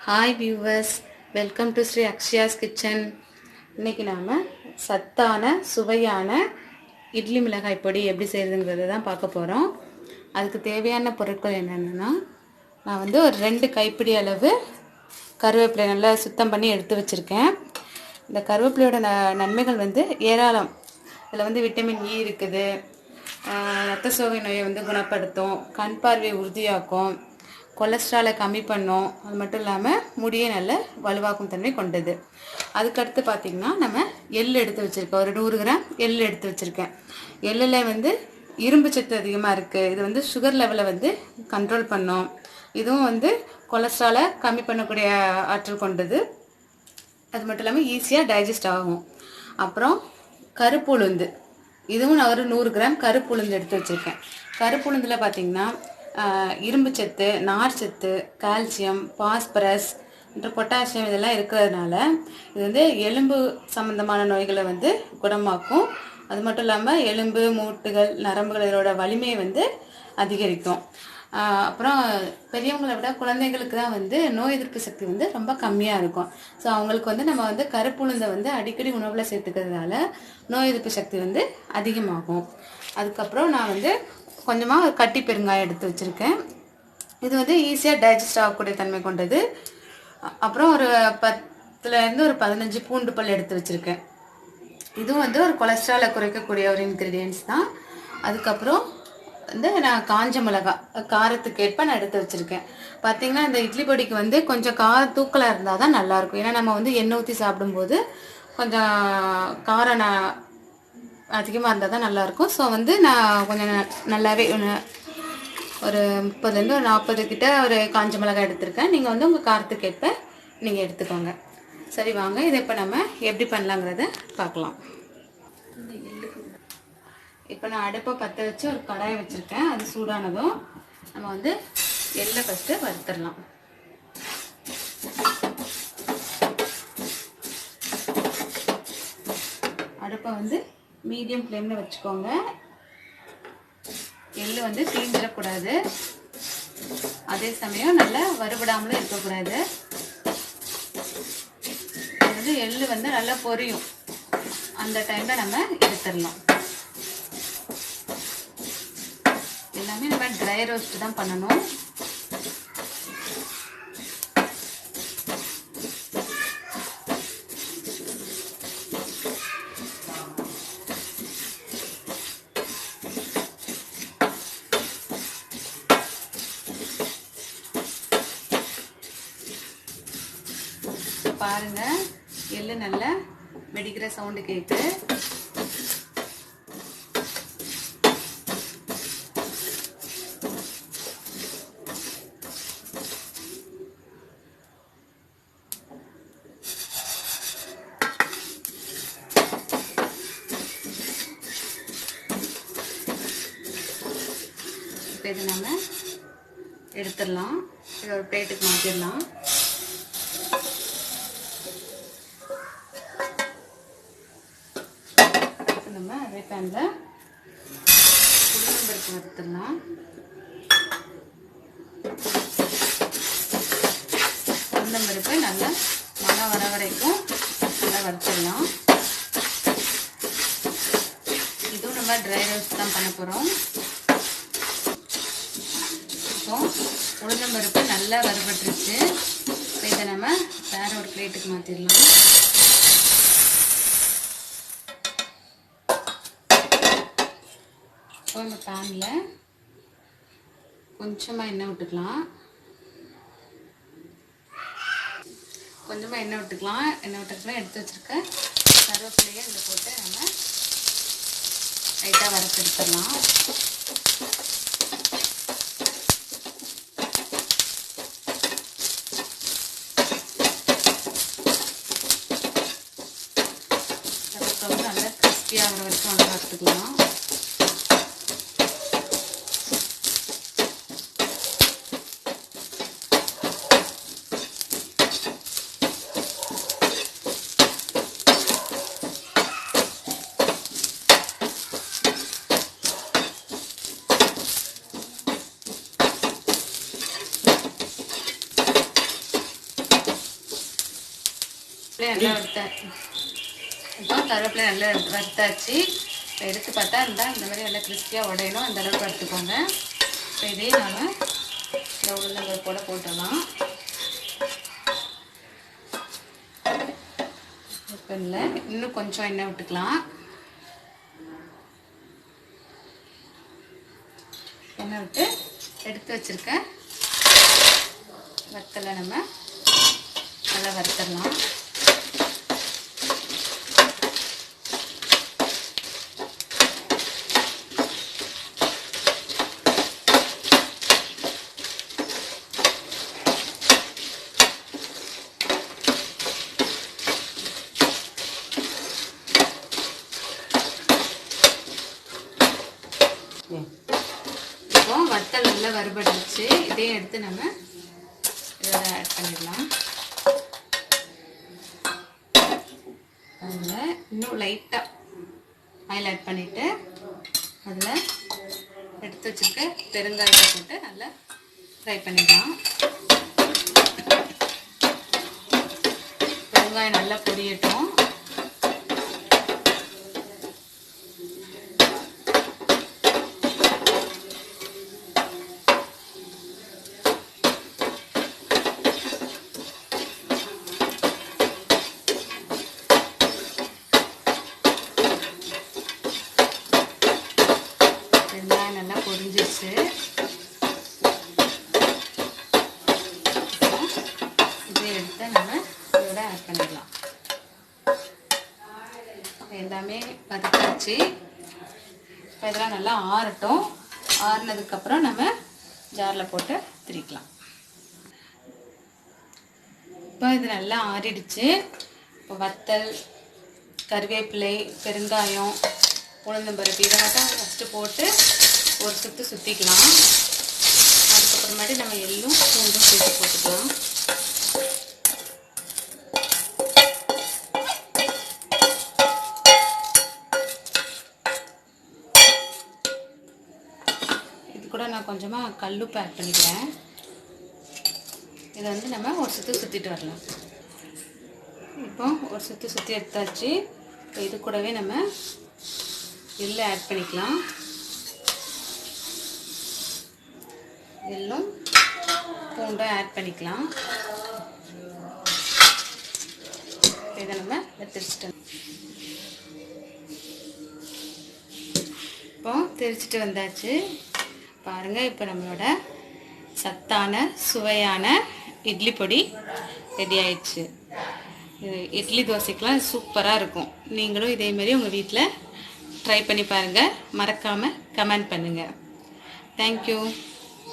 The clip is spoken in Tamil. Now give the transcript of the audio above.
Hi viewers, welcome to Shri Akshaya's kitchen. இன்றைக்கி நாம் சத்தான சுவையான இட்லி மிளகாய் பொடி எப்படி செய்கிறதுங்கிறத தான் பார்க்க போகிறோம். அதுக்கு தேவையான பொருட்கள் என்னென்னா, நான் வந்து ஒரு 2 கைப்பிடி அளவு கருவேப்பிலை நல்லா சுத்தம் பண்ணி எடுத்து வச்சுருக்கேன். இந்த கருவேப்பிலையோட நன்மைகள் வந்து ஏராளம். இதில் வந்து விட்டமின் இ இருக்குது, இரத்த சோகை நோயை வந்து குணப்படுத்தும், கண் பார்வையை உறுதியாக்கும், கொலஸ்ட்ராலை கம்மி பண்ணும். அது மட்டும் இல்லாமல் முடியை நல்ல வலுவாக்கும் தன்மை கொண்டது. அதுக்கடுத்து பார்த்திங்கன்னா, நம்ம எள் எடுத்து வச்சுருக்கேன். ஒரு 100 கிராம் எள் எடுத்து வச்சுருக்கேன். எள்ளில் வந்து இரும்பு சத்து அதிகமாக இருக்குது. இது வந்து சுகர் லெவலை வந்து கண்ட்ரோல் பண்ணும். இதுவும் வந்து கொலஸ்ட்ராலை கம்மி பண்ணக்கூடிய ஆற்றல் கொண்டது. அது மட்டும் இல்லாமல் ஈஸியாக டைஜஸ்ட் ஆகும். அப்புறம் கருப்புளுந்து, இதுவும் நான் ஒரு 100 கிராம் கருப்புளுந்து எடுத்து வச்சுருக்கேன். கருப்புளுந்தில் பார்த்திங்கன்னா இரும்பு சத்து, நார் சத்து, கால்சியம், பாஸ்பரஸ் மற்றும் பொட்டாசியம் இதெல்லாம் இருக்கிறதுனால இது வந்து எலும்பு சம்பந்தமான நோய்களை வந்து குணமாக்கும். அது மட்டும் இல்லாமல் எலும்பு, மூட்டுகள், நரம்புகள் இதோட வலிமையை வந்து அதிகரிக்கும். அப்புறம் பெரியவங்களை விட குழந்தைங்களுக்கு தான் வந்து நோய் எதிர்ப்பு சக்தி வந்து ரொம்ப கம்மியாக இருக்கும். ஸோ அவங்களுக்கு வந்து நம்ம வந்து கருப்புளுந்தை வந்து அடிக்கடி உணவில் சேர்த்துக்கிறதுனால நோய் எதிர்ப்பு சக்தி வந்து அதிகமாகும். அதுக்கப்புறம் நான் வந்து கொஞ்சமாக கட்டி பெருங்காயம் எடுத்து வச்சுருக்கேன். இது வந்து ஈஸியாக டைஜஸ்ட் ஆகக்கூடிய தன்மை கொண்டது. அப்புறம் ஒரு 10லேருந்து ஒரு 15 பூண்டு பல் எடுத்து வச்சுருக்கேன். இதுவும் வந்து ஒரு கொலஸ்ட்ராலை குறைக்கக்கூடிய ஒரு இன்க்ரீடியன்ஸ் தான். அதுக்கப்புறம் வந்து நான் காஞ்ச மிளகா காரத்துக்கு ஏற்ப நான் எடுத்து வச்சுருக்கேன். பார்த்திங்கன்னா இந்த இட்லி பொடிக்கு வந்து கொஞ்சம் காரம் தூக்கலாக இருந்தால் தான் நல்லாயிருக்கும். ஏன்னா நம்ம வந்து எண்ணெய் ஊற்றி சாப்பிடும்போது கொஞ்சம் காரம் அதிகமாக இருந்தால் தான் நல்லாயிருக்கும். ஸோ வந்து நான் கொஞ்சம் நல்லாவே ஒரு 30லேருந்து ஒரு 40 கிட்ட ஒரு காஞ்ச மிளகாய் எடுத்திருக்கேன். நீங்கள் வந்து உங்கள் காரத்துக்கு ஏற்ப நீங்கள் எடுத்துக்கோங்க. சரி, வாங்க இதை இப்போ நம்ம எப்படி பண்ணலாங்கிறத பார்க்கலாம். இப்போ நான் அடுப்பை பற்ற வச்சு ஒரு கடாயை வச்சுருக்கேன். அது சூடானதும் நம்ம வந்து எள்ளை ஃபஸ்ட்டு வறுத்துடலாம். அடுப்பை வந்து மீடியம் ஃப்ளேமில் வச்சுக்கோங்க. எள்ளு வந்து தீஞ்சிடக்கூடாது, அதே சமயம் நல்லா வறுபடாமலும் இருக்கக்கூடாது. அது வந்து எள்ளு வந்து நல்லா பொரியும். அந்த டைமில் நம்ம எடுத்துடலாம். எல்லாமே நம்ம ட்ரை ரோஸ்ட் தான் பண்ணணும். பாருங்க, எள்ளு நல்லா வெடிக்கிற சவுண்டு கேட்கு. இப்போ இது நம்ம எடுத்துடலாம். இதை ஒரு பிளேட்டுக்கு மாற்றிடலாம். நம்ம அதே பேனில் உளுந்தம்பருப்பு வறுத்துடலாம். உளுந்தம்பருப்பு நல்லா மழை வர வரைக்கும் நல்லா வறுத்துடலாம். இதுவும் நம்ம ட்ரை ரோஸ்ட் தான் பண்ண போகிறோம். இப்போ உளுந்தம்பருப்பு நல்லா வறுபட்டுருச்சு. இதை நம்ம வேற ஒரு பிளேட்டுக்கு மாற்றிடலாம். இப்போ இந்த பேனில் கொஞ்சமாக எண்ணெய் விட்டுக்கலாம். எண்ணெய் விட்டுக்கலாம். எடுத்து வச்சுருக்க கருவேப்பிலையை இதில் போட்டு நம்ம லைட்டாக வறுத்து எடுத்துடலாம். கருவேப்பிலை நல்லா கிறிஸ்பியாகிற வரைக்கும் நல்லா வறுத்துக்கலாம். நல்லா இப்போ கருவேப்பிலை நல்லா வறுத்தாச்சு. இப்போ எடுத்து பார்த்தா இந்த மாதிரி நல்லா கிறிஸ்பியாக உடையணும், அந்த அளவுக்கு வறுத்துக்கோங்க. இப்போ இதே நாம் இந்த உளுந்தம்பருப்போட போட்டுடலாம். இப்போ இல்லை, இன்னும் கொஞ்சம் எண்ணெய் விட்டுக்கலாம். எண்ணெய் விட்டு எடுத்து வச்சுருக்க வத்தலை நம்ம நல்லா வறுத்துடலாம். இப்போ வத்தல் நல்லா வறுபட்டுச்சு. இதையும் எடுத்து நம்ம இதோட ஆட் பண்ணிடலாம். அதில் இன்னும் லைட்டாக ஆயில் ஆட் பண்ணிவிட்டு அதில் எடுத்து வச்சுருக்க பெருங்காயத்தை போட்டு நல்லா ஃப்ரை பண்ணிடலாம். பெருங்காயம் நல்லா பொரியட்டும். வெங்காயம் நல்லா பொரிஞ்சிச்சு. இதை எடுத்து நம்ம இதோட ஆட் பண்ணிடலாம். எல்லாமே வதக்காச்சு. இப்போ இதெல்லாம் நல்லா ஆறட்டும். ஆறுனதுக்கப்புறம் நம்ம ஜாரில் போட்டு திரிக்கலாம். இப்போ இது நல்லா ஆறிடுச்சு. இப்போ வத்தல், கருவேப்பிலை, பெருங்காயம், உளுந்தம்பருப்பு இதை மட்டும் ஃபஸ்ட்டு போட்டு ஒரு சுற்று சுற்றிக்கலாம். அதுக்கப்புறமேட்டு நம்ம எள்ளும் பூண்டும் சேர்த்து போட்டுக்கலாம். இது கூட நான் கொஞ்சமாக கல்லுப்பு ஆட் பண்ணிக்கிறேன். இதை வந்து நம்ம ஒரு சுற்று சுற்றிட்டு வரலாம். இப்போ ஒரு சுற்றி சுற்றி எடுத்தாச்சு. இப்போ இது கூடவே நம்ம எள்ளு ஆட் பண்ணிக்கலாம். எள்ளும் பூண்டும் ஆட் பண்ணிக்கலாம். இதை நம்ம திரிச்சிட்டோம். இப்போ திரிச்சிட்டு வந்தாச்சு. பாருங்கள், இப்போ நம்மளோட சத்தான சுவையான இட்லி பொடி ரெடி ஆயிடுச்சு. இது இட்லி தோசைக்கெலாம் சூப்பராக இருக்கும். நீங்களும் இதேமாரி உங்கள் வீட்டில் ட்ரை பண்ணி பாருங்கள். மறக்காமல் கமெண்ட் பண்ணுங்கள். தேங்க்யூ.